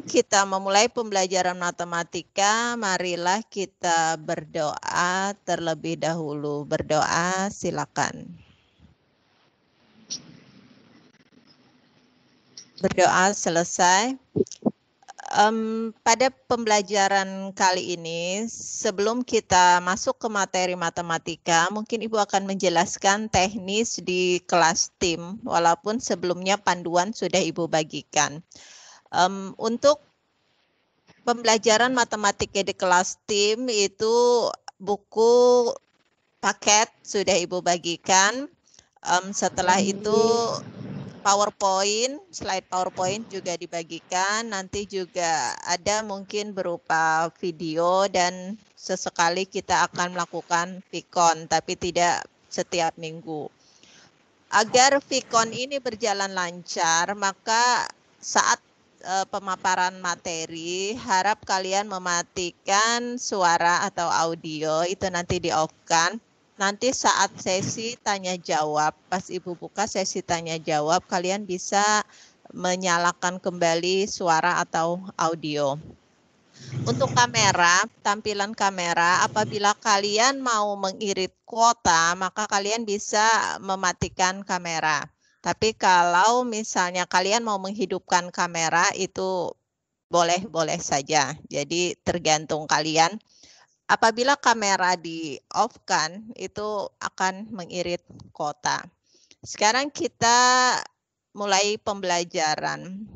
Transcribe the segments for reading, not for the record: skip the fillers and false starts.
kita memulai pembelajaran matematika, marilah kita berdoa terlebih dahulu. Berdoa, silakan. Berdoa selesai. Pada pembelajaran kali ini, sebelum kita masuk ke materi matematika, mungkin Ibu akan menjelaskan teknis di kelas tim, walaupun sebelumnya panduan sudah Ibu bagikan. Untuk pembelajaran matematika di kelas tim itu buku paket sudah Ibu bagikan. Setelah itu PowerPoint, slide PowerPoint juga dibagikan. Nanti juga ada mungkin berupa video dan sesekali kita akan melakukan Vicon, tapi tidak setiap minggu. Agar Vicon ini berjalan lancar, maka saat pemaparan materi, harap kalian mematikan suara atau audio, itu nanti di-off-kan. Nanti saat sesi tanya jawab, pas Ibu buka sesi tanya jawab, kalian bisa menyalakan kembali suara atau audio. Untuk kamera, tampilan kamera, apabila kalian mau mengirit kuota, maka kalian bisa mematikan kamera. Tapi kalau misalnya kalian mau menghidupkan kamera, itu boleh-boleh saja. Jadi tergantung kalian. Apabila kamera di-off-kan, itu akan mengirit kuota. Sekarang kita mulai pembelajaran.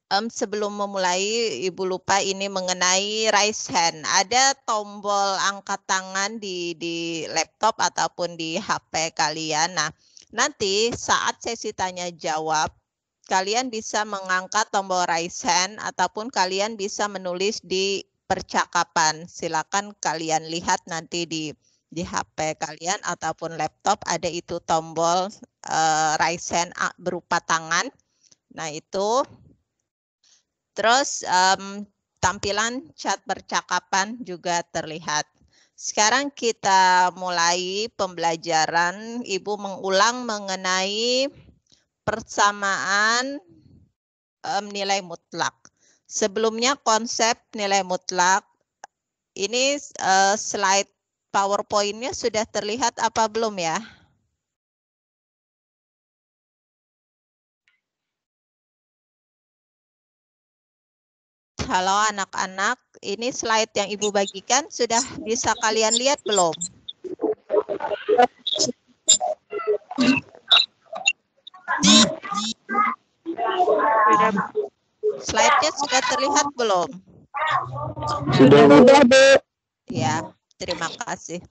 Sebelum memulai, Ibu lupa ini mengenai raise hand. Ada tombol angkat tangan di laptop ataupun di HP kalian. Nah, nanti saat sesi tanya jawab, kalian bisa mengangkat tombol raise hand ataupun kalian bisa menulis di percakapan. Silakan kalian lihat nanti di HP kalian ataupun laptop ada itu tombol raise hand berupa tangan. Nah, itu. Terus tampilan chat percakapan juga terlihat. Sekarang kita mulai pembelajaran. Ibu mengulang mengenai persamaan nilai mutlak. Sebelumnya konsep nilai mutlak. Ini slide PowerPoint-nya sudah terlihat apa belum ya? Halo anak-anak, ini slide yang Ibu bagikan sudah bisa kalian lihat belum? Slide-nya sudah terlihat belum? Sudah, Bu. Ya, terima kasih.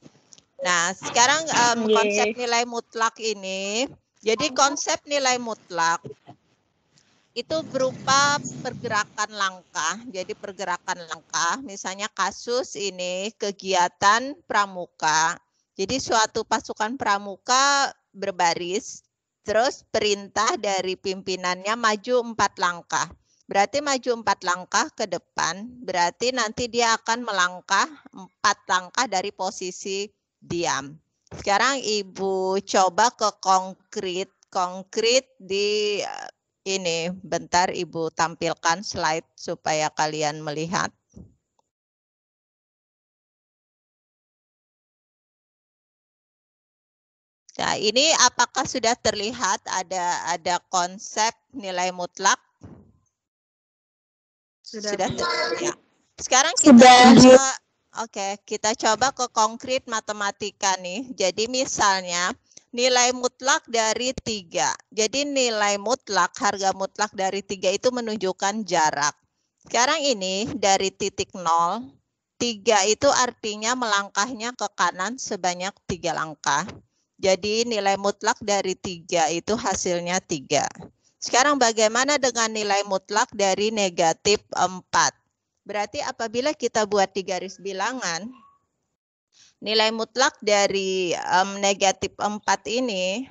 Nah, sekarang konsep nilai mutlak ini, jadi konsep nilai mutlak itu berupa pergerakan langkah. Jadi pergerakan langkah, misalnya kasus ini kegiatan pramuka. Jadi suatu pasukan pramuka berbaris, terus perintah dari pimpinannya maju 4 langkah. Berarti maju 4 langkah ke depan, berarti nanti dia akan melangkah 4 langkah dari posisi diam. Sekarang Ibu coba ke konkret di ini. Bentar Ibu tampilkan slide supaya kalian melihat. Nah, ini apakah sudah terlihat ada konsep nilai mutlak? Sudah terlihat. Ya. Sekarang kita coba ke konkret matematika nih. Jadi misalnya nilai mutlak dari 3. Jadi nilai mutlak, harga mutlak dari 3 itu menunjukkan jarak. Sekarang ini dari titik 0, 3 itu artinya melangkahnya ke kanan sebanyak 3 langkah. Jadi nilai mutlak dari 3 itu hasilnya 3. Sekarang bagaimana dengan nilai mutlak dari negatif 4? Berarti apabila kita buat di garis bilangan, nilai mutlak dari negatif 4 ini,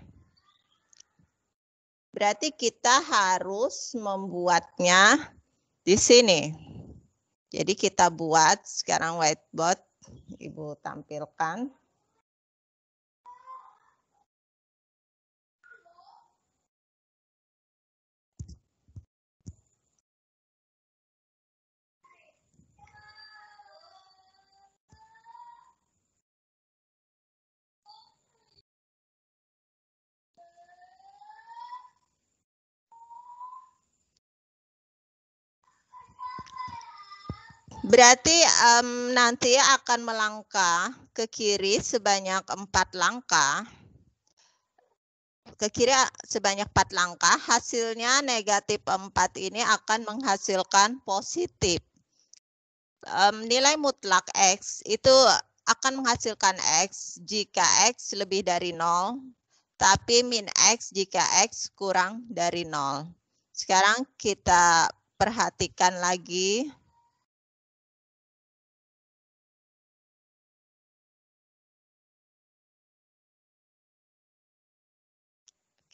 berarti kita harus membuatnya di sini. Jadi kita buat sekarang whiteboard, Ibu tampilkan. Berarti nanti akan melangkah ke kiri sebanyak 4 langkah. Ke kiri sebanyak 4 langkah, hasilnya negatif 4 ini akan menghasilkan positif. Nilai mutlak X itu akan menghasilkan X jika X lebih dari 0, tapi min X jika X kurang dari 0. Sekarang kita perhatikan lagi.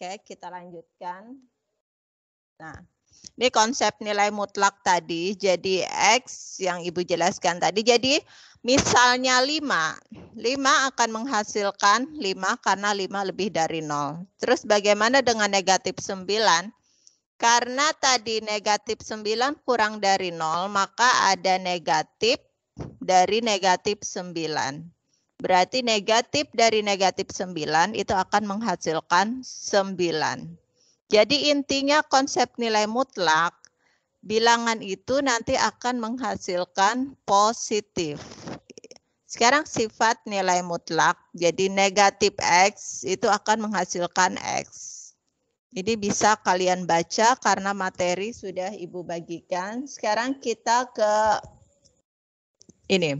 Oke, kita lanjutkan. Nah, ini konsep nilai mutlak tadi. Jadi X yang Ibu jelaskan tadi. Jadi misalnya 5. 5 akan menghasilkan 5 karena 5 lebih dari 0. Terus bagaimana dengan negatif 9? Karena tadi negatif 9 kurang dari 0, maka ada negatif dari negatif 9. Berarti negatif dari negatif 9 itu akan menghasilkan 9. Jadi intinya konsep nilai mutlak, bilangan itu nanti akan menghasilkan positif. Sekarang sifat nilai mutlak, jadi negatif X itu akan menghasilkan X. Ini bisa kalian baca karena materi sudah Ibu bagikan. Sekarang kita ke ini.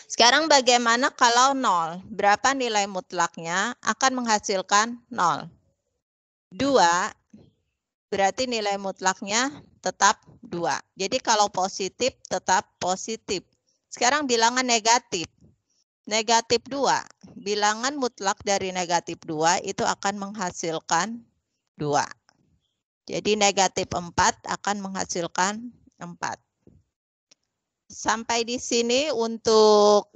Sekarang bagaimana kalau 0? Berapa nilai mutlaknya? Akan menghasilkan 0. 2, berarti nilai mutlaknya tetap 2. Jadi kalau positif, tetap positif. Sekarang bilangan negatif. Negatif 2. Bilangan mutlak dari negatif 2 itu akan menghasilkan 2. Jadi negatif 4 akan menghasilkan 4. Sampai di sini untuk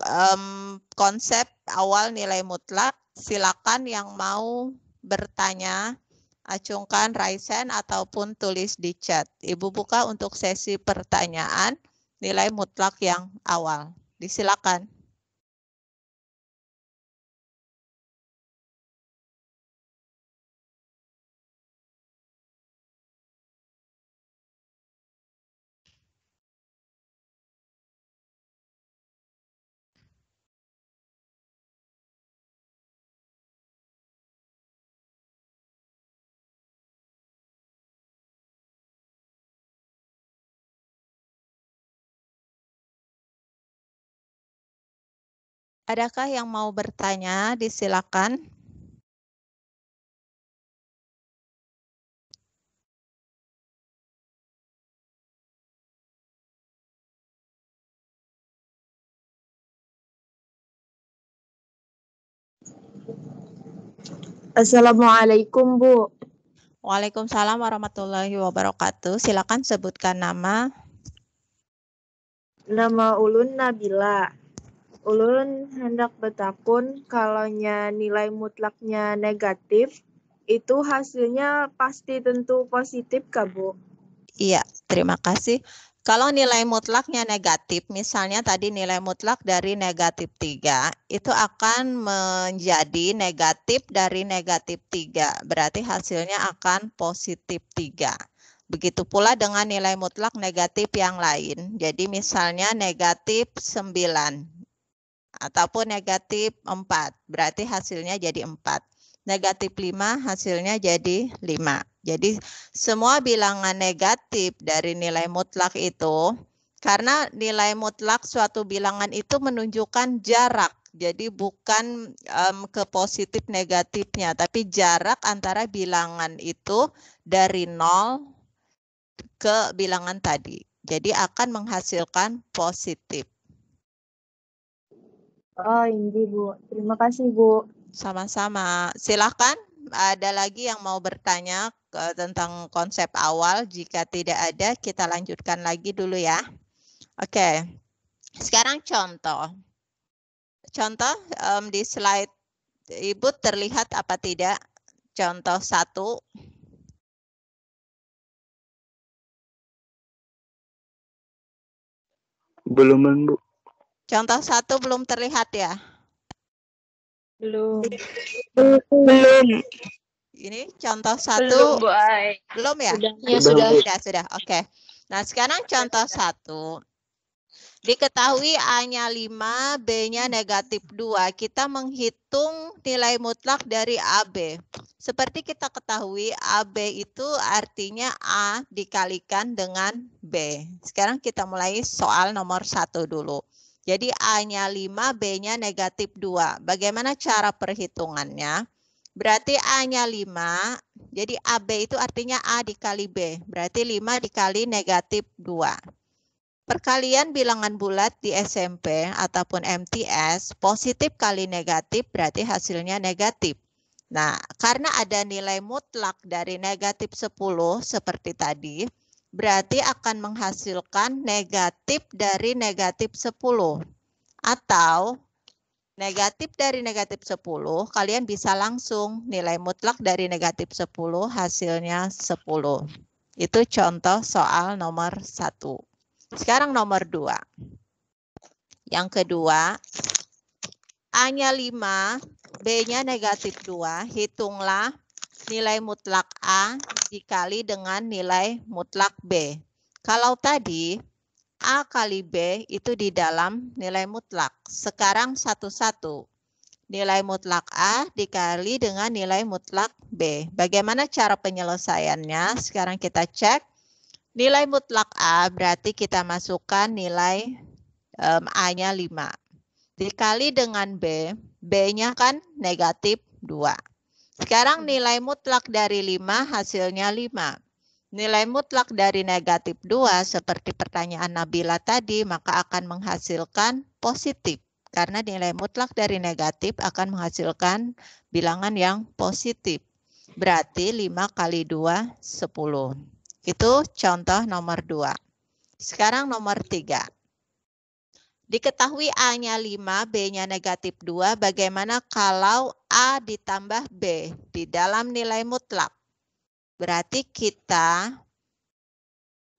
konsep awal nilai mutlak. Silakan yang mau bertanya, acungkan raise hand ataupun tulis di chat. Ibu buka untuk sesi pertanyaan nilai mutlak yang awal. Disilakan. Adakah yang mau bertanya? Disilakan. Assalamualaikum, Bu. Waalaikumsalam warahmatullahi wabarakatuh. Silakan sebutkan nama. Nama ulun Nabila. Ulun hendak bertakun kalaunya nilai mutlaknya negatif, itu hasilnya pasti tentu positif kah, Bu? Iya, terima kasih. Kalau nilai mutlaknya negatif, misalnya tadi nilai mutlak dari negatif 3, itu akan menjadi negatif dari negatif 3. Berarti hasilnya akan positif 3. Begitu pula dengan nilai mutlak negatif yang lain. Jadi misalnya negatif 9 ataupun negatif 4. Berarti hasilnya jadi 4. Negatif 5 hasilnya jadi 5. Jadi semua bilangan negatif dari nilai mutlak itu, karena nilai mutlak suatu bilangan itu menunjukkan jarak. Jadi bukan ke positif negatifnya, tapi jarak antara bilangan itu dari 0 ke bilangan tadi. Jadi akan menghasilkan positif. Oh, ini, Bu. Terima kasih, Bu. Sama-sama. Silakan. Ada lagi yang mau bertanya tentang konsep awal? Jika tidak ada, kita lanjutkan lagi dulu ya. Oke. Sekarang contoh. Contoh di slide Ibu terlihat apa tidak? Contoh 1. Belum, Bu. Contoh 1 belum terlihat ya? Belum. Belum. Ini contoh 1 Belum, Bu Ai. belum ya? Sudah. Ya, Sudah, sudah. Bu. Sudah. Oke. Nah, sekarang contoh 1. Diketahui A-nya 5, B-nya negatif 2. Kita menghitung nilai mutlak dari AB. Seperti kita ketahui, AB itu artinya A dikalikan dengan B. Sekarang kita mulai soal nomor 1 dulu. Jadi A-nya 5, B-nya negatif 2. Bagaimana cara perhitungannya? Berarti A-nya 5, jadi AB itu artinya A dikali B. Berarti 5 dikali negatif 2. Perkalian bilangan bulat di SMP ataupun MTS, positif kali negatif berarti hasilnya negatif. Nah, karena ada nilai mutlak dari negatif 10 seperti tadi, berarti akan menghasilkan negatif dari negatif 10. Atau negatif dari negatif 10, kalian bisa langsung nilai mutlak dari negatif 10 hasilnya 10. Itu contoh soal nomor 1. Sekarang nomor 2. Yang kedua, A-nya 5, B-nya negatif 2. Hitunglah nilai mutlak A dikali dengan nilai mutlak B. Kalau tadi A kali B itu di dalam nilai mutlak. Sekarang satu-satu. Nilai mutlak A dikali dengan nilai mutlak B. Bagaimana cara penyelesaiannya? Sekarang kita cek. Nilai mutlak A berarti kita masukkan nilai A-nya 5. Dikali dengan B, B-nya kan negatif 2. Sekarang nilai mutlak dari 5 hasilnya 5. Nilai mutlak dari negatif 2 seperti pertanyaan Nabila tadi maka akan menghasilkan positif. Karena nilai mutlak dari negatif akan menghasilkan bilangan yang positif. Berarti 5 kali 2, 10. Itu contoh nomor 2. Sekarang nomor 3. Diketahui A-nya 5, B-nya negatif 2. Bagaimana kalau A ditambah B di dalam nilai mutlak? Berarti kita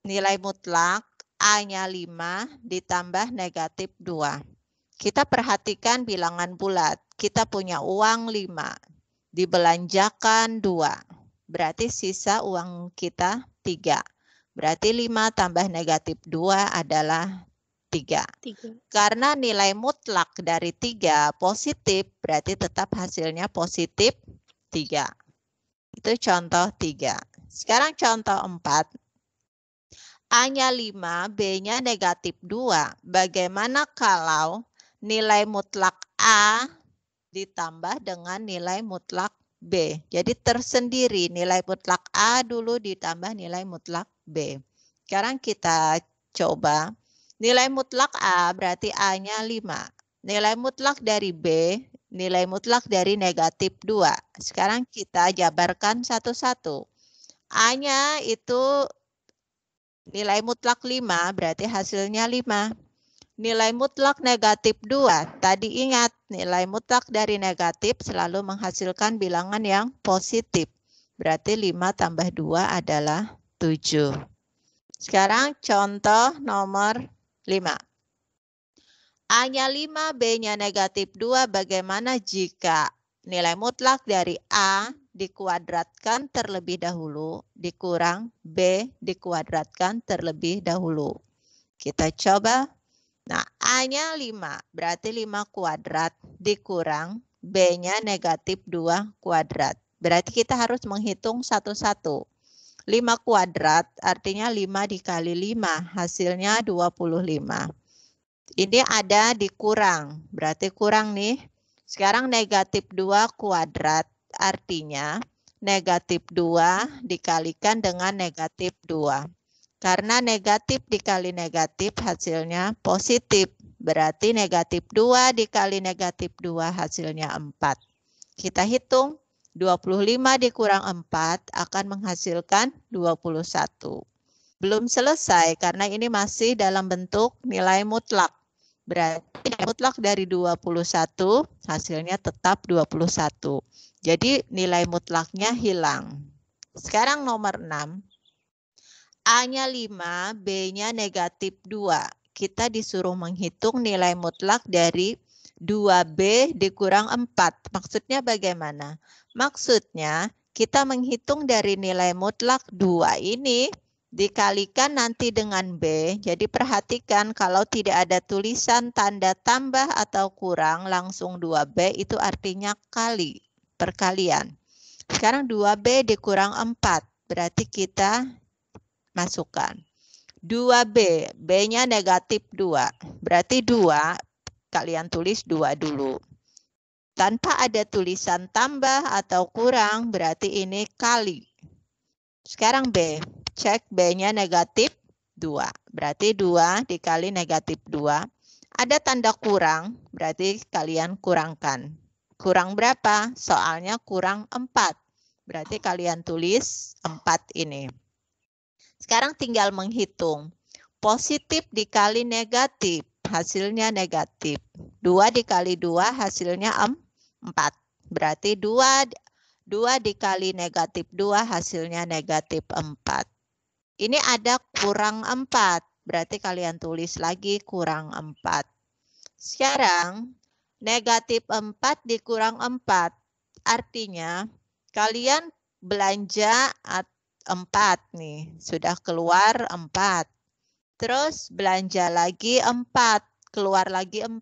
nilai mutlak A-nya 5 ditambah negatif 2. Kita perhatikan bilangan bulat. Kita punya uang 5. Dibelanjakan 2. Berarti sisa uang kita 3. Berarti 5 tambah negatif 2 adalah 3. Karena nilai mutlak dari 3 positif, berarti tetap hasilnya positif 3. Itu contoh 3. Sekarang contoh 4. A-nya 5, B-nya negatif 2. Bagaimana kalau nilai mutlak A ditambah dengan nilai mutlak B. Jadi tersendiri nilai mutlak A dulu ditambah nilai mutlak B. Sekarang kita coba. Nilai mutlak A berarti A-nya 5. Nilai mutlak dari B, nilai mutlak dari negatif 2. Sekarang kita jabarkan satu-satu. A-nya itu nilai mutlak 5 berarti hasilnya 5. Nilai mutlak negatif 2. Tadi ingat, nilai mutlak dari negatif selalu menghasilkan bilangan yang positif. Berarti 5 tambah 2 adalah 7. Sekarang contoh nomor 5. A-nya 5, B-nya negatif 2. Bagaimana jika nilai mutlak dari A dikuadratkan terlebih dahulu dikurang B dikuadratkan terlebih dahulu? Kita coba. Nah, A-nya 5, berarti 5 kuadrat dikurang B-nya negatif 2 kuadrat. Berarti kita harus menghitung satu-satu. 5 kuadrat artinya 5 dikali 5, hasilnya 25. Ini ada dikurang, berarti kurang nih. Sekarang negatif 2 kuadrat artinya negatif 2 dikalikan dengan negatif 2. Karena negatif dikali negatif hasilnya positif. Berarti negatif 2 dikali negatif 2 hasilnya 4. Kita hitung 25 dikurang 4 akan menghasilkan 21. Belum selesai karena ini masih dalam bentuk nilai mutlak. Berarti nilai mutlak dari 21 hasilnya tetap 21. Jadi nilai mutlaknya hilang. Sekarang nomor 6. A-nya 5, B-nya negatif 2. Kita disuruh menghitung nilai mutlak dari 2B dikurang 4. Maksudnya bagaimana? Maksudnya kita menghitung dari nilai mutlak 2 ini dikalikan nanti dengan B. Jadi perhatikan kalau tidak ada tulisan tanda tambah atau kurang langsung 2B itu artinya kali, perkalian. Sekarang 2B dikurang 4, berarti kita masukkan. 2B, B-nya negatif 2. Berarti 2, kalian tulis 2 dulu. Tanpa ada tulisan tambah atau kurang, berarti ini kali. Sekarang B, cek B-nya negatif 2. Berarti 2 dikali negatif 2. Ada tanda kurang, berarti kalian kurangkan. Kurang berapa? Soalnya kurang 4. Berarti kalian tulis 4 ini. Sekarang tinggal menghitung. Positif dikali negatif, hasilnya negatif. 2 dikali 2, hasilnya 4. Berarti 2 dikali negatif 2, hasilnya negatif 4. Ini ada kurang 4. Berarti kalian tulis lagi kurang 4. Sekarang, negatif 4 dikurang 4. Artinya, kalian belanja 4 nih, sudah keluar 4. Terus belanja lagi 4, keluar lagi 4,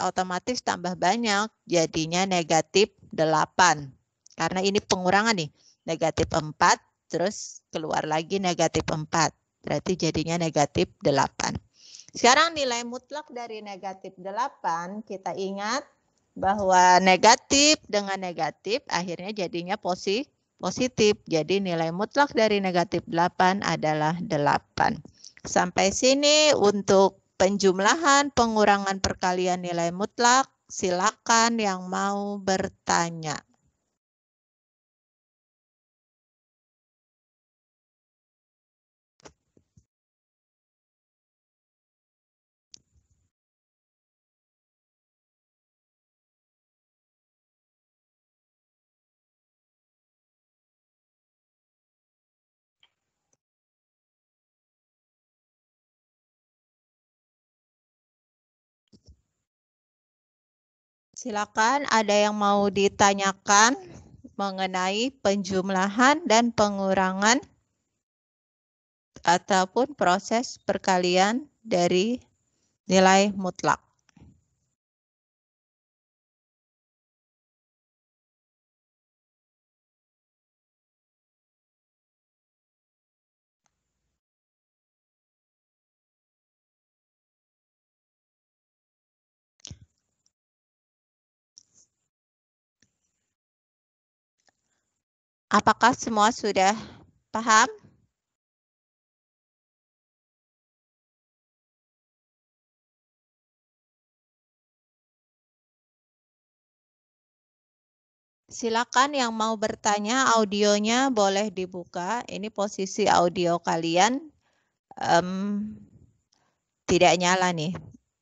otomatis tambah banyak, jadinya negatif 8. Karena ini pengurangan nih, negatif 4, terus keluar lagi negatif 4, berarti jadinya negatif 8. Sekarang nilai mutlak dari negatif 8, kita ingat bahwa negatif dengan negatif akhirnya jadinya positif. Jadi nilai mutlak dari negatif 8 adalah 8. Sampai sini untuk penjumlahan, pengurangan, perkalian nilai mutlak. Silakan yang mau bertanya. Silakan, ada yang mau ditanyakan mengenai penjumlahan dan pengurangan ataupun proses perkalian dari nilai mutlak. Apakah semua sudah paham? Silakan yang mau bertanya, audionya boleh dibuka. Ini posisi audio kalian tidak nyala nih.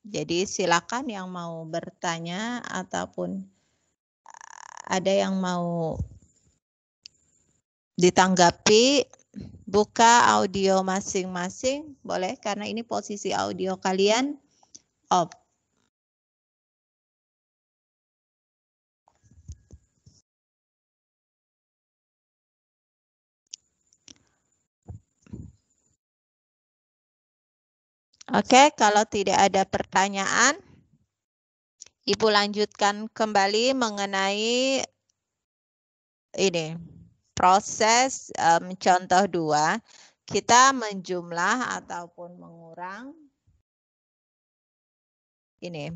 Jadi silakan yang mau bertanya ataupun ada yang mau ditanggapi, buka audio masing-masing, boleh karena ini posisi audio kalian off. Oke, kalau tidak ada pertanyaan, Ibu lanjutkan kembali mengenai ini proses contoh 2. Kita menjumlah ataupun mengurang. Ini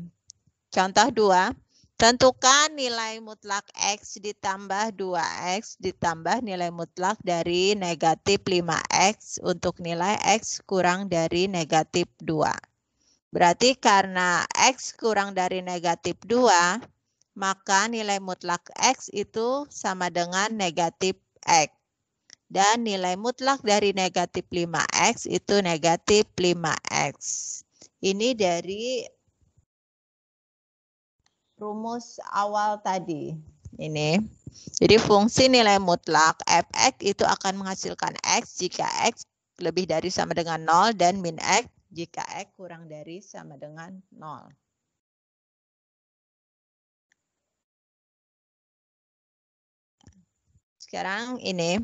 contoh 2. Tentukan nilai mutlak X ditambah 2X ditambah nilai mutlak dari negatif 5X untuk nilai X kurang dari negatif 2. Berarti karena X kurang dari negatif 2, maka nilai mutlak X itu sama dengan negatif X. Dan nilai mutlak dari negatif 5X itu negatif 5X. Ini dari rumus awal tadi. Ini. Jadi fungsi nilai mutlak fx itu akan menghasilkan x jika x lebih dari sama dengan 0 dan min x jika x kurang dari sama dengan 0. Sekarang ini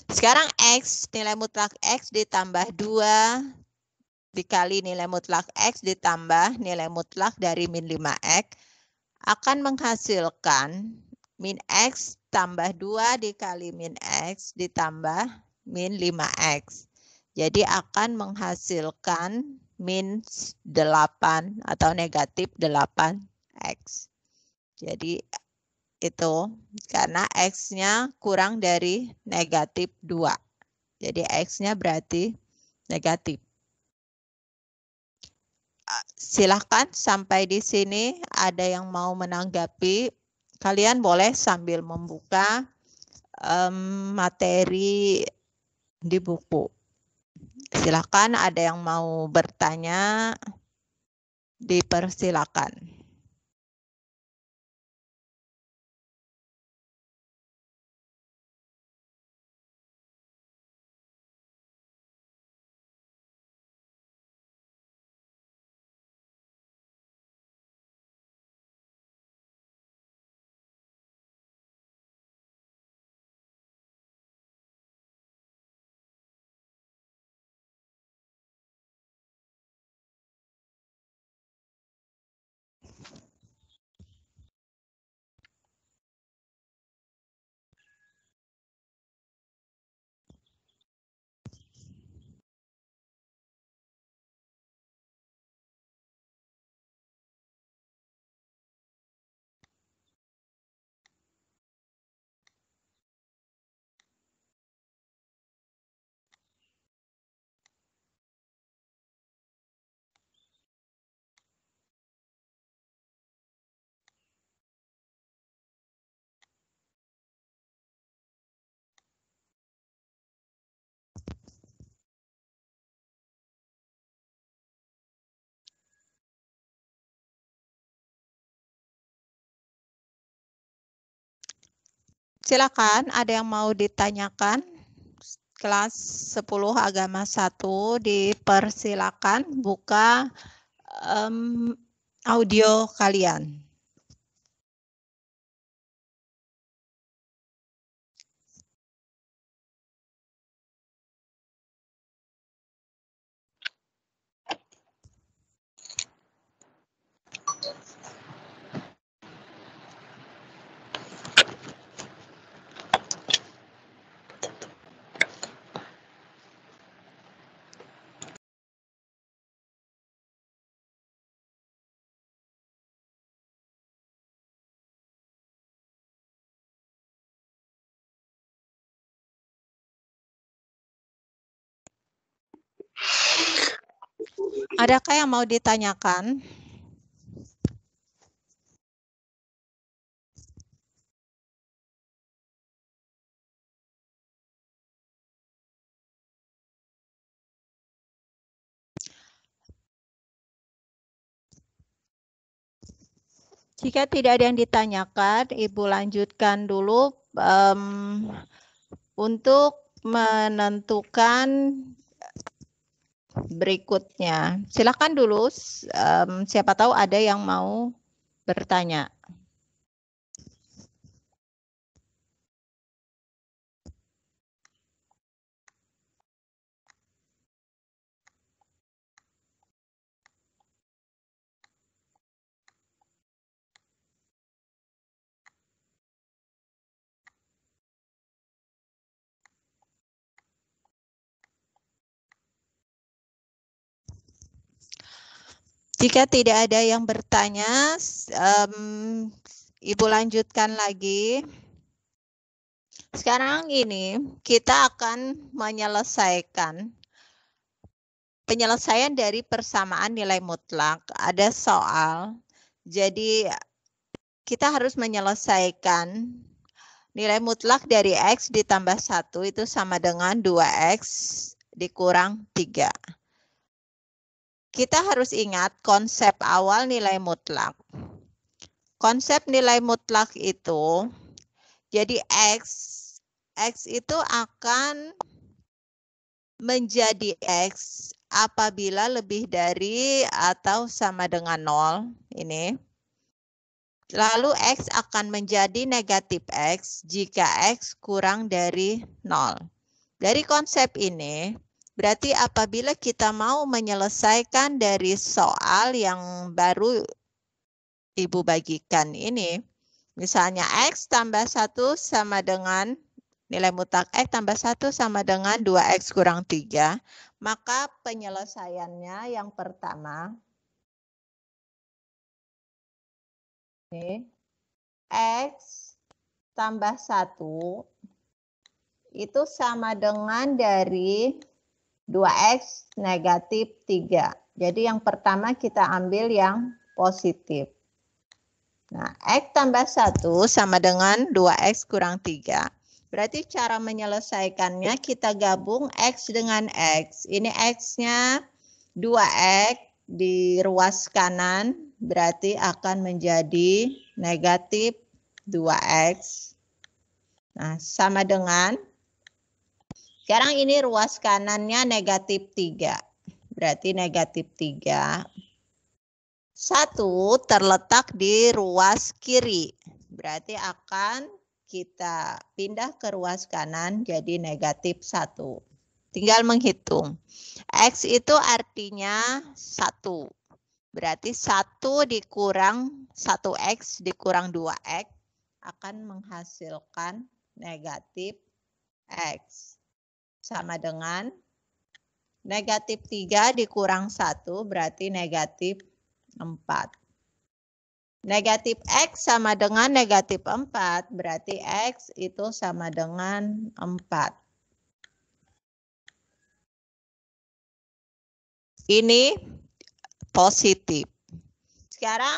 Sekarang X, nilai mutlak X ditambah 2 dikali nilai mutlak X ditambah nilai mutlak dari min 5X akan menghasilkan min X tambah 2 dikali min X ditambah min 5X. Jadi akan menghasilkan min 8 atau negatif 8X. Jadi itu karena X-nya kurang dari negatif 2. Jadi X-nya berarti negatif. Silahkan sampai di sini ada yang mau menanggapi. Kalian boleh sambil membuka materi di buku. Silahkan ada yang mau bertanya, dipersilakan. Silakan, ada yang mau ditanyakan? Kelas 10 agama 1 dipersilakan buka audio kalian. Adakah yang mau ditanyakan? Jika tidak ada yang ditanyakan, Ibu lanjutkan dulu untuk menentukan berikutnya. Silakan dulu, siapa tahu ada yang mau bertanya. Jika tidak ada yang bertanya, Ibu lanjutkan lagi. Sekarang ini kita akan menyelesaikan penyelesaian dari persamaan nilai mutlak. Ada soal, jadi kita harus menyelesaikan nilai mutlak dari X ditambah 1 itu sama dengan 2X dikurang 3. Kita harus ingat konsep awal nilai mutlak. Konsep nilai mutlak itu, jadi X itu akan menjadi X apabila lebih dari atau sama dengan 0. Ini. Lalu X akan menjadi negatif X jika X kurang dari 0. Dari konsep ini, berarti apabila kita mau menyelesaikan dari soal yang baru Ibu bagikan ini, misalnya X tambah 1 sama dengan nilai mutlak X tambah 1 sama dengan 2X kurang 3, maka penyelesaiannya yang pertama, ini, X tambah 1 itu sama dengan dari 2X negatif 3. Jadi yang pertama kita ambil yang positif. Nah, X tambah 1 sama dengan 2X kurang 3. Berarti cara menyelesaikannya kita gabung X dengan X. Ini X-nya 2X di ruas kanan berarti akan menjadi negatif 2X. Nah, sama dengan, sekarang ini ruas kanannya negatif 3. Berarti negatif 3. 1 terletak di ruas kiri. Berarti akan kita pindah ke ruas kanan jadi negatif 1. Tinggal menghitung. X itu artinya 1. Berarti 1 dikurang 1X dikurang 2X akan menghasilkan negatif X. Sama dengan negatif 3 dikurang 1 berarti negatif 4. Negatif X sama dengan negatif 4, berarti X itu sama dengan 4. Ini positif. Sekarang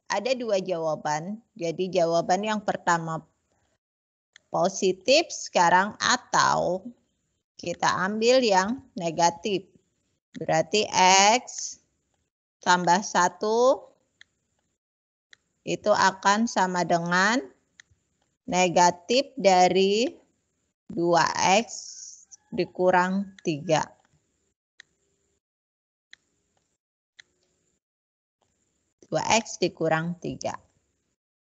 ada 2 jawaban. Jadi jawaban yang pertama positif sekarang atau kita ambil yang negatif. Berarti X tambah 1 itu akan sama dengan negatif dari 2X dikurang 3. X dikurang 3.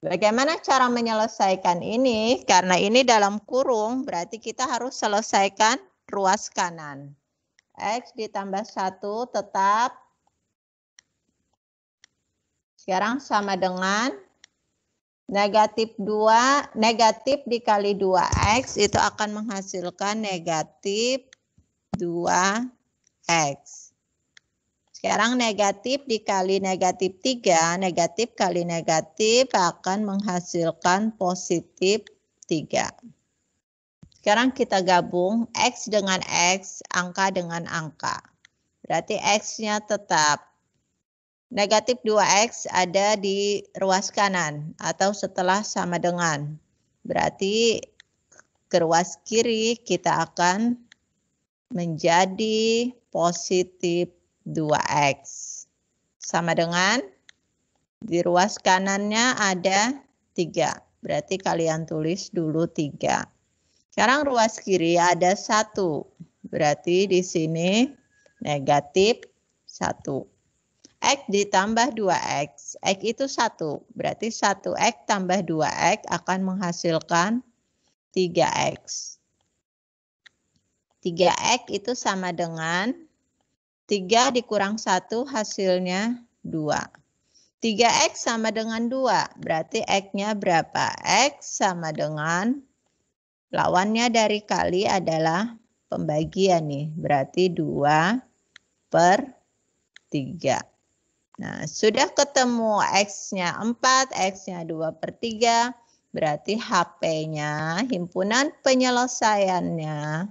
Bagaimana cara menyelesaikan ini? Karena ini dalam kurung, berarti kita harus selesaikan ruas kanan. X ditambah 1 tetap sekarang sama dengan negatif 2, negatif dikali 2X itu akan menghasilkan negatif 2X. Sekarang negatif dikali negatif 3, negatif kali negatif akan menghasilkan positif 3. Sekarang kita gabung X dengan X, angka dengan angka. Berarti X-nya tetap. Negatif 2X ada di ruas kanan atau setelah sama dengan. Berarti ke ruas kiri kita akan menjadi positif 2X. Sama dengan di ruas kanannya ada 3. Berarti kalian tulis dulu 3. Sekarang ruas kiri ada 1. Berarti di sini negatif 1. X ditambah 2X. X itu 1. Berarti 1X tambah 2X akan menghasilkan 3X. 3X itu sama dengan 3 dikurang 1 hasilnya 2. 3X sama dengan 2. Berarti X-nya berapa? X sama dengan lawannya dari kali adalah pembagian nih. Berarti 2/3. Nah, sudah ketemu X-nya 4, X-nya 2/3, berarti HP-nya, himpunan penyelesaiannya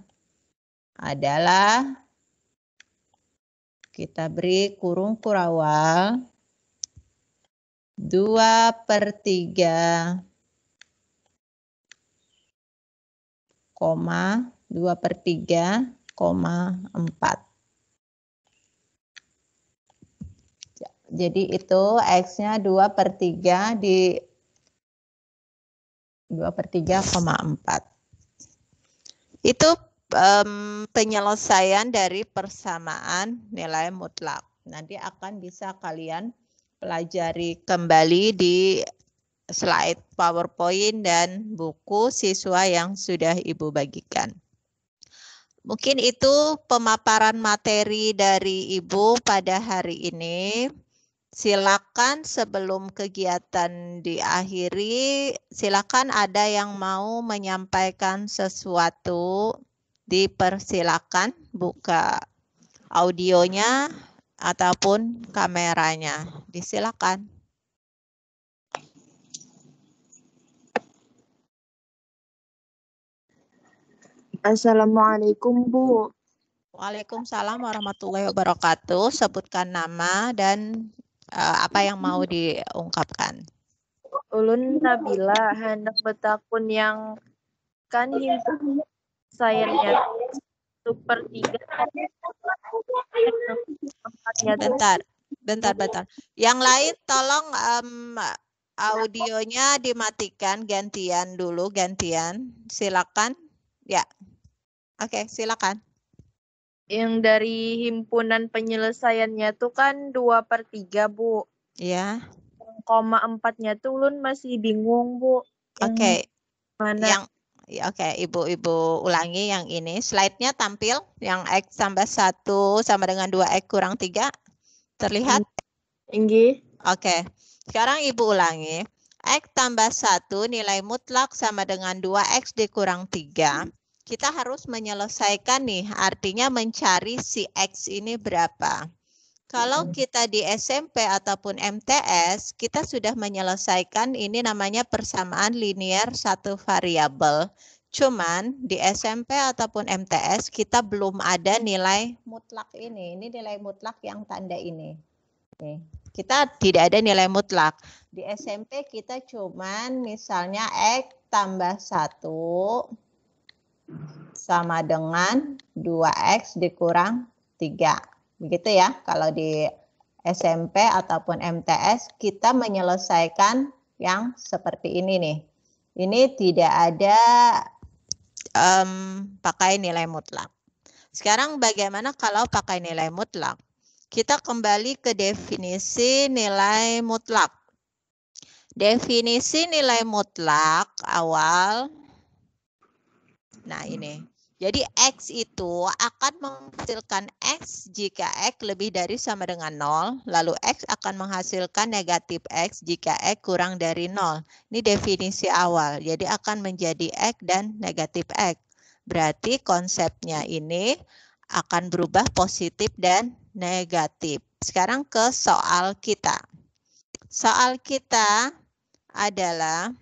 adalah, kita beri kurung kurawal, 2/3, 2/3,4. Jadi itu X-nya 2/3 di 2/3,4. Itu penyelesaian dari persamaan nilai mutlak. Nanti akan bisa kalian pelajari kembali di slide PowerPoint dan buku siswa yang sudah Ibu bagikan. Mungkin itu pemaparan materi dari Ibu pada hari ini. Silakan sebelum kegiatan diakhiri, silakan ada yang mau menyampaikan sesuatu, dipersilakan buka audionya ataupun kameranya. Disilakan. Assalamualaikum, Bu. Waalaikumsalam warahmatullahi wabarakatuh. Sebutkan nama dan apa yang mau diungkapkan. Ulun Nabila hendak betakun yang kan himpunan sayanya super 3 Bentar. Yang lain tolong audionya dimatikan, gantian. Silakan. Ya. Oke, silakan. Yang dari himpunan penyelesaiannya tuh kan 2/3, Bu. Ya. 0,4-nya tuh ulun masih bingung, Bu. Oke. Mana? Oke, Ibu ulangi yang ini. Slide-nya tampil yang X tambah 1 sama dengan 2X kurang 3. Terlihat? Inggih. Oke. Sekarang Ibu ulangi. X tambah 1 nilai mutlak sama dengan 2X dikurang 3. Kita harus menyelesaikan nih, artinya mencari si X ini berapa. Kalau kita di SMP ataupun MTS, kita sudah menyelesaikan ini namanya persamaan linear satu variabel. Cuman di SMP ataupun MTS kita belum ada nilai mutlak ini. Ini nilai mutlak yang tanda ini. Nih, kita tidak ada nilai mutlak. Di SMP kita cuman misalnya X tambah 1 sama dengan 2X dikurang 3. Begitu ya, kalau di SMP ataupun MTS kita menyelesaikan yang seperti ini nih. Ini tidak ada pakai nilai mutlak. Sekarang bagaimana kalau pakai nilai mutlak? Kita kembali ke definisi nilai mutlak. Definisi nilai mutlak awal. Nah ini. Jadi X itu akan menghasilkan X jika X lebih dari sama dengan 0. Lalu X akan menghasilkan negatif X jika X kurang dari 0. Ini definisi awal. Jadi akan menjadi X dan negatif X. Berarti konsepnya ini akan berubah positif dan negatif. Sekarang ke soal kita. Soal kita adalah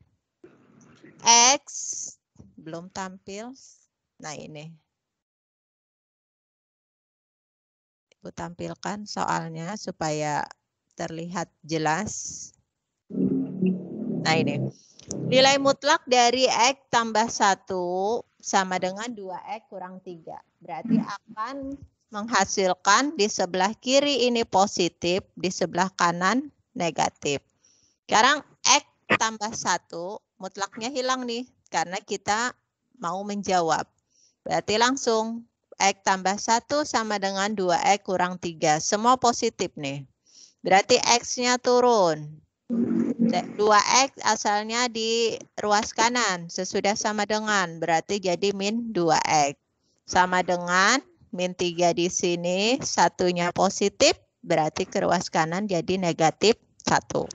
X belum tampil. Nah ini. Ibu tampilkan soalnya supaya terlihat jelas. Nah ini. Nilai mutlak dari X tambah 1 sama dengan 2X kurang 3. Berarti akan menghasilkan di sebelah kiri ini positif, di sebelah kanan negatif. Sekarang X tambah 1, mutlaknya hilang nih, karena kita mau menjawab. Berarti langsung X tambah 1 sama dengan 2X kurang 3. Semua positif nih. Berarti X-nya turun. 2X asalnya di ruas kanan. Sesudah sama dengan. Berarti jadi min 2X. Sama dengan min 3 di sini. Satunya positif. Berarti ke ruas kanan jadi negatif 1.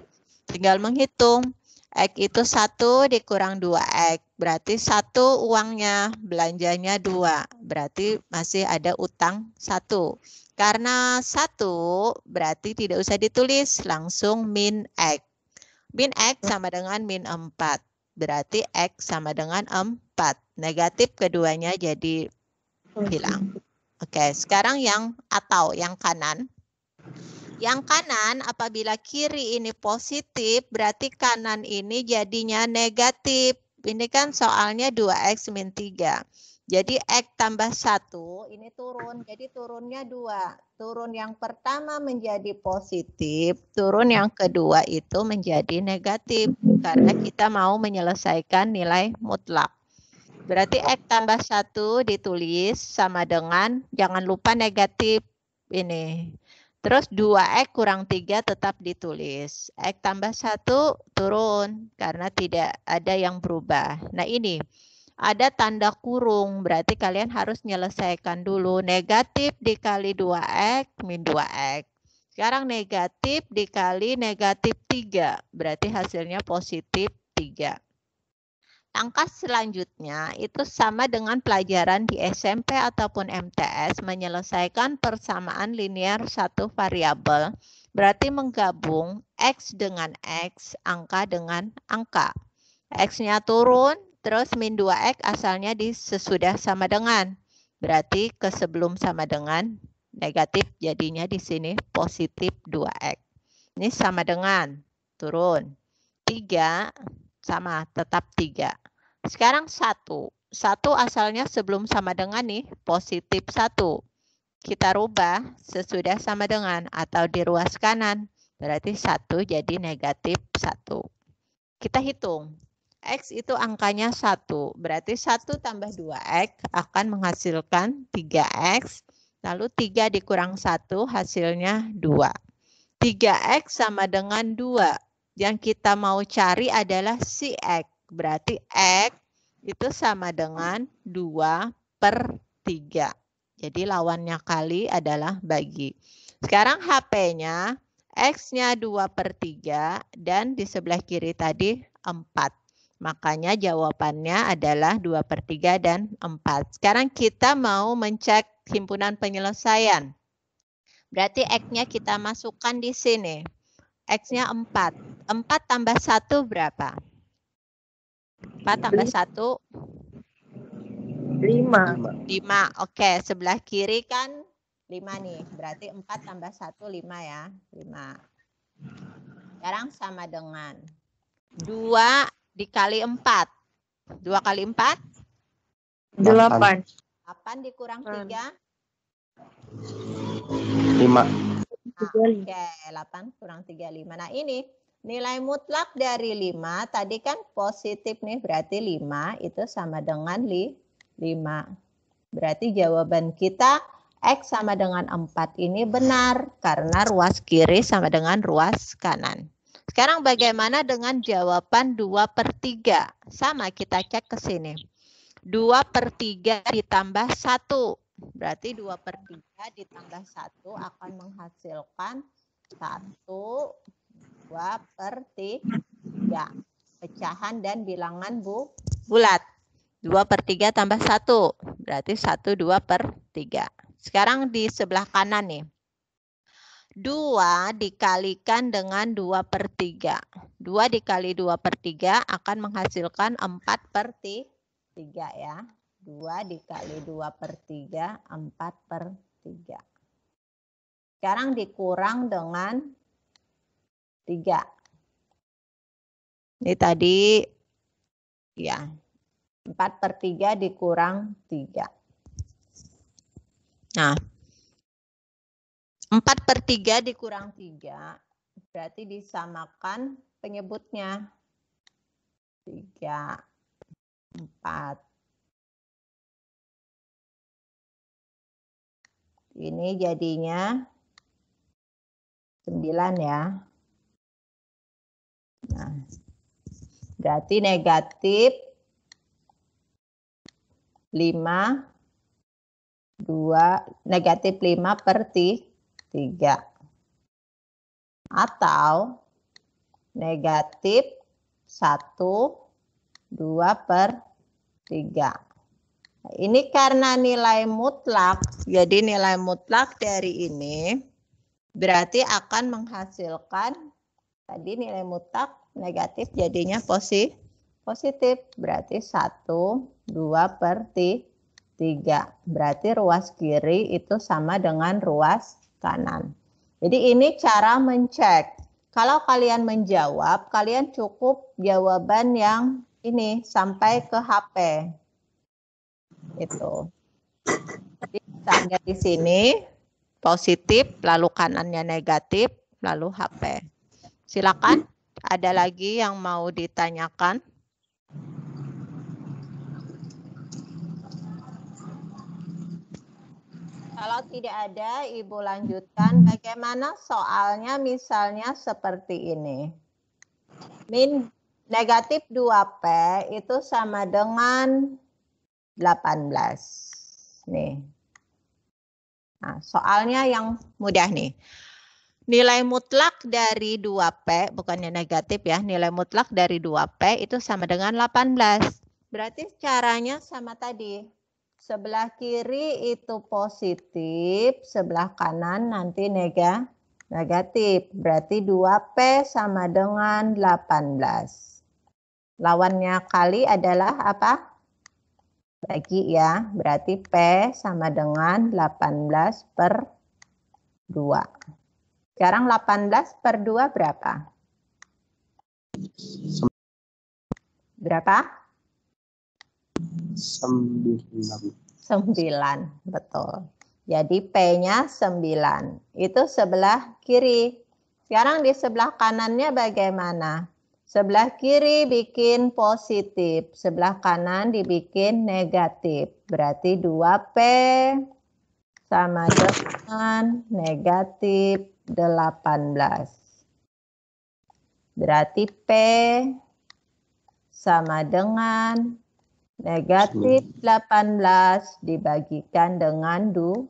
Tinggal menghitung. X itu 1 dikurang 2X. Berarti 1 uangnya, belanjanya 2. Berarti masih ada utang 1. Karena 1 berarti tidak usah ditulis, langsung min X. Min X sama dengan min 4. Berarti X sama dengan 4. Negatif keduanya jadi hilang. Oke, sekarang yang kanan. Yang kanan apabila kiri ini positif, berarti kanan ini jadinya negatif. Ini kan soalnya 2X min 3. Jadi X tambah 1 ini turun. Jadi turunnya 2. Turun yang pertama menjadi positif. Turun yang kedua itu menjadi negatif. Karena kita mau menyelesaikan nilai mutlak. Berarti X tambah 1 ditulis sama dengan, jangan lupa negatif ini. Terus 2X kurang 3 tetap ditulis. X tambah 1 turun karena tidak ada yang berubah. Nah ini, ada tanda kurung. Berarti kalian harus menyelesaikan dulu. Negatif dikali 2X min 2X. Sekarang negatif dikali negatif 3. Berarti hasilnya positif 3. Langkah selanjutnya itu sama dengan pelajaran di SMP ataupun MTS menyelesaikan persamaan linear satu variabel. Berarti menggabung X dengan X, angka dengan angka. X-nya turun, terus min 2X asalnya di sesudah sama dengan. Berarti ke sebelum sama dengan negatif, jadinya di sini positif 2X. Ini sama dengan, turun. 3 sama, tetap 3. Sekarang 1. 1 asalnya sebelum sama dengan nih, positif 1. Kita rubah sesudah sama dengan atau di ruas kanan. Berarti 1 jadi negatif 1. Kita hitung. X itu angkanya 1. Berarti 1 tambah 2X akan menghasilkan 3X. Lalu 3 dikurang 1 hasilnya 2. 3X sama dengan 2. Yang kita mau cari adalah si X. Berarti X itu sama dengan 2/3. Jadi lawannya kali adalah bagi. Sekarang HP-nya X-nya 2/3 dan di sebelah kiri tadi 4. Makanya jawabannya adalah 2/3 dan 4. Sekarang kita mau mencek himpunan penyelesaian. Berarti X-nya kita masukkan di sini. X-nya 4. 4 tambah 1 berapa? 4 tambah 1? 5. 5. Oke, sebelah kiri kan 5 nih. Berarti 4 tambah 1, 5 ya. 5. Sekarang sama dengan 2 dikali 4. 2 kali 4? 8. 8 dikurang 3? 5. Oke, 8 kurang 3, 5. Nah ini nilai mutlak dari 5. Tadi kan positif nih, berarti 5 itu sama dengan 5. Berarti jawaban kita X sama dengan 4 ini benar. Karena ruas kiri sama dengan ruas kanan. Sekarang bagaimana dengan jawaban 2/3? Sama, kita cek ke sini. 2/3 ditambah 1. Berarti 2/3 ditambah 1 akan menghasilkan 1, 2/3. Pecahan dan bilangan bulat. 2/3 tambah 1. Berarti 1, 2/3. Sekarang di sebelah kanan nih. 2 dikalikan dengan 2/3. 2 dikali 2/3 akan menghasilkan 4/3 ya. 2 dikali 2/3, 4/3. Sekarang dikurang dengan 3. Ini tadi ya 4/3 dikurang 3. Nah, 4/3 dikurang 3 berarti disamakan penyebutnya. 3, 4. Ini jadinya 9 ya. Nah, berarti negatif 5, 2, negatif 5/3. Atau negatif 1, 2/3. Ini karena nilai mutlak, jadi nilai mutlak dari ini berarti akan menghasilkan tadi nilai mutlak negatif jadinya positif. Berarti 1, 2/3. Berarti ruas kiri itu sama dengan ruas kanan. Jadi ini cara mencek. Kalau kalian menjawab, kalian cukup jawaban yang ini sampai ke HP. Itu. Jadi misalnya di sini positif, lalu kanannya negatif, lalu HP. Silakan, ada lagi yang mau ditanyakan? Kalau tidak ada, Ibu lanjutkan. Bagaimana soalnya misalnya seperti ini. Min negatif 2P itu sama dengan 18. Nih. Nah, soalnya yang mudah nih. Nilai mutlak dari 2P, bukannya negatif ya, nilai mutlak dari 2P itu sama dengan 18. Berarti caranya sama tadi. Sebelah kiri itu positif, sebelah kanan nanti negatif. Berarti 2P sama dengan 18. Lawannya kali adalah apa? Bagi ya, berarti P sama dengan 18 per 2. Sekarang 18 per 2 berapa? Berapa? 9, betul. Jadi P-nya 9. Itu sebelah kiri. Sekarang di sebelah kanannya bagaimana? Sebelah kiri bikin positif, sebelah kanan dibikin negatif. Berarti 2P sama dengan negatif 18. Berarti P sama dengan negatif 18 dibagikan dengan 2.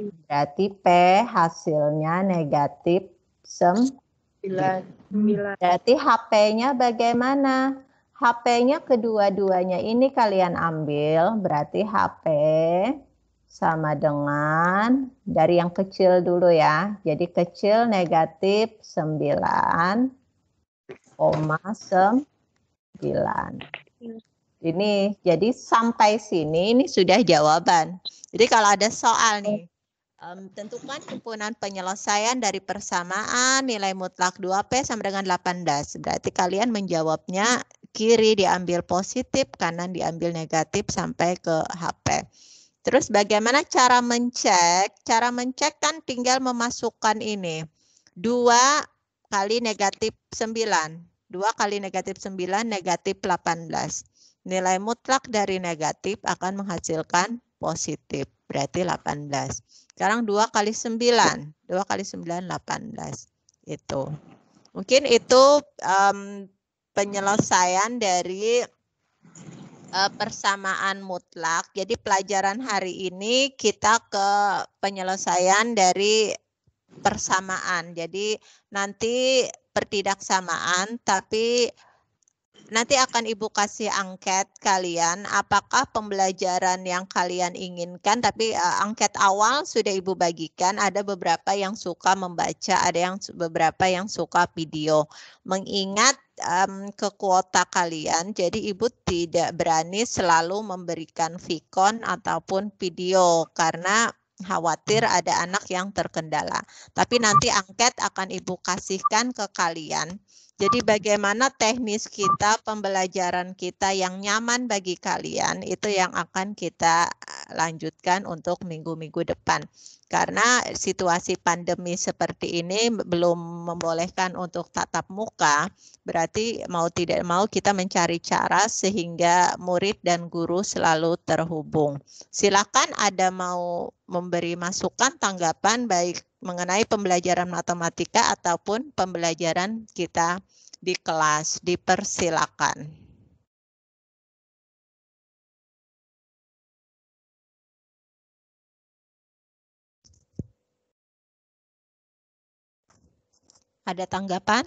Berarti P hasilnya negatif 9. Berarti HP-nya bagaimana? HP-nya kedua-duanya ini kalian ambil. Berarti HP sama dengan, dari yang kecil dulu ya. Jadi kecil negatif 9,9. Ini jadi sampai sini ini sudah jawaban. Jadi kalau ada soal nih, tentukan himpunan penyelesaian dari persamaan nilai mutlak 2P sama dengan 18. Berarti kalian menjawabnya kiri diambil positif, kanan diambil negatif sampai ke HP. Terus bagaimana cara mencek? Cara mencek kan tinggal memasukkan ini. 2 kali negatif 9. 2 kali negatif 9, negatif 18. Nilai mutlak dari negatif akan menghasilkan positif. Berarti 18. Sekarang 2 kali 9. 2 kali 9, 18. Itu. Mungkin itu penyelesaian dari persamaan mutlak. Jadi pelajaran hari ini kita ke penyelesaian dari persamaan. Jadi nanti pertidaksamaan, tapi nanti akan Ibu kasih angket kalian, apakah pembelajaran yang kalian inginkan, tapi angket awal sudah Ibu bagikan, ada beberapa yang suka membaca, ada beberapa yang suka video. Mengingat ke kuota kalian, jadi Ibu tidak berani selalu memberikan vikon ataupun video, karena khawatir ada anak yang terkendala. Tapi nanti angket akan Ibu kasihkan ke kalian. Jadi bagaimana teknis kita, pembelajaran kita yang nyaman bagi kalian, itu yang akan kita lanjutkan untuk minggu-minggu depan. Karena situasi pandemi seperti ini belum membolehkan untuk tatap muka, berarti mau tidak mau kita mencari cara sehingga murid dan guru selalu terhubung. Silakan ada mau memberi masukan, tanggapan baik mengenai pembelajaran matematika ataupun pembelajaran kita di kelas, dipersilakan. Ada tanggapan?